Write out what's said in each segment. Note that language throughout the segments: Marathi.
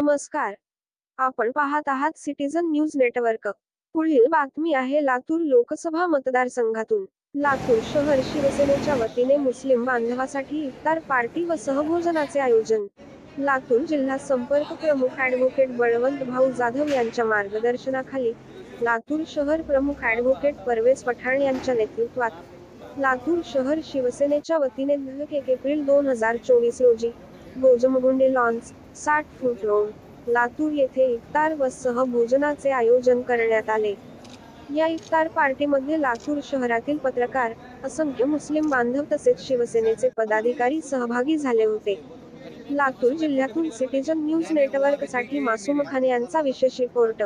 नमस्कार, आपण पाहत आहात सिटीझन न्यूज नेटवर्क। पुढील बातमी आहे लातूर लोकसभा मतदारसंघातून। लातूर शहर शिवसेनेच्या वतीने मुस्लिम बांधवासाठी इफ्तार पार्टी व सहभोजनाचे आयोजन। लातूर जिल्हा संपर्क प्रमुख ॲडव्होकेट बळवंत भाऊ जाधव यांच्या मार्गदर्शनाखाली लातूर शहर प्रमुख ॲडव्होकेट परवेज पठाण यांच्या नेतृत्वात लातूर शहर शिवसेनेच्या वतीने 1 एप्रिल 2024 रोजी भोजमगुंडे लॉन्स 60 फूट रोड लातूर येथे इफ्तार व सहभोजनाचे आयोजन करण्यात आले। या इफ्तार पार्टीमध्ये लातूर शहरातील पत्रकार, असंख्य मुस्लिम बांधव तसेच शिवसेनेचे पदाधिकारी सहभागी झाले होते। लातूर जिल्ह्यातून सिटीझन न्यूज नेटवर्कसाठी मासूम खान यांचा विशेष रिपोर्ट।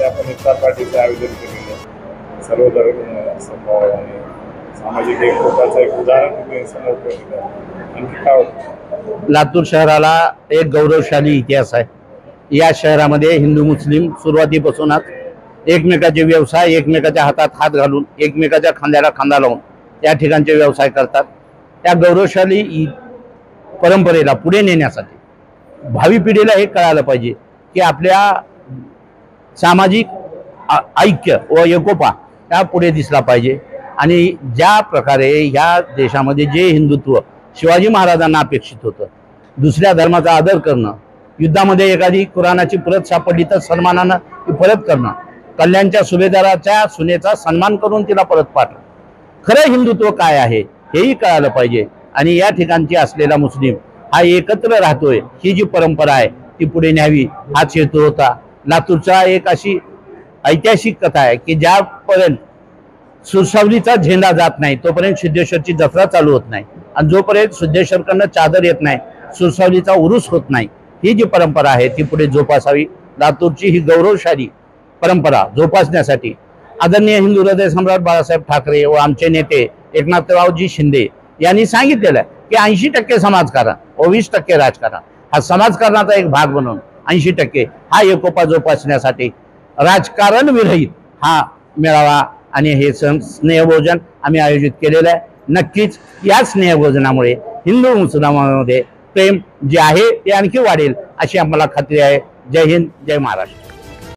आपण इफ्तार पार्टीचे आयोजन केलेले सर्व धर्म समभाव आणि सामाजिक एकतेचं एक उदाहरण तुम्ही समोर ठेवलेलं आहे। आणखी काय लातूर शहराला एक गौरवशाली इतिहास आहे। या शहरामध्ये हिंदू मुस्लिम सुरुवातीपासूनच एकमेकाचे व्यवसाय, एकमेकाच्या हातात हात घालून, एकमेकाच्या खांद्याला खांदा लावून या ठिकाणचे व्यवसाय करतात। त्या गौरवशाली परंपरेला पुढे नेण्यासाठी भावी पिढीला हे कळालं पाहिजे की आपल्या सामाजिक ऐक्य व एकोपा या पुढे दिसला पाहिजे। आणि ज्या प्रकारे ह्या देशामध्ये जे हिंदुत्व शिवाजी महाराजांना अपेक्षित होतं, दुसऱ्या धर्माचा आदर करणं, युद्धामध्ये एखादी कुराणाची प्रत सापडली तर सन्मानानं ती परत करणं, कल्याणच्या सुभेदाराच्या सुनेचा सन्मान करून तिला परत पाठवणं, खरं हिंदुत्व काय आहे हेही कळालं पाहिजे। आणि या ठिकाणची असलेला मुस्लिम हा एकत्र राहतोय ही जी परंपरा आहे ती पुढे न्यावी हाच हेतू होता। लातूरचा एक अशी ऐतिहासिक कथा आहे की ज्यापर्यंत सुरसावलीचा झेंडा जात नाही तोपर्यंत सिद्धेश्वरची जत्रा चालू होत नाही, आणि जोपर्यंत सिद्धेश्वरकडनं चादर येत नाही सुरसावलीचा उरूस होत नाही। ही जी परंपरा आहे ती पुढे जोपासावी। लातूरची ही गौरवशाली परंपरा जोपासण्यासाठी आदरणीय हिंदू हृदय सम्राट बाळासाहेब ठाकरे व आमचे नेते एकनाथरावजी शिंदे यांनी सांगितलेलं आहे की 80% समाजकारण व 20% राजकारण, हा समाजकारणाचा एक भाग बनवून 80% हा एकोपा जोपासण्यासाठी राजकारण विरहित हा मेळावा आणि हे स्नेहभोजन आम्ही आयोजित केलेलं आहे। नक्कीच या स्नेहभोजनामुळे हिंदू मुस्लिमांमध्ये प्रेम जे आहे ते आणखी वाढेल अशी आम्हाला खात्री आहे। जय हिंद, जय महाराष्ट्र।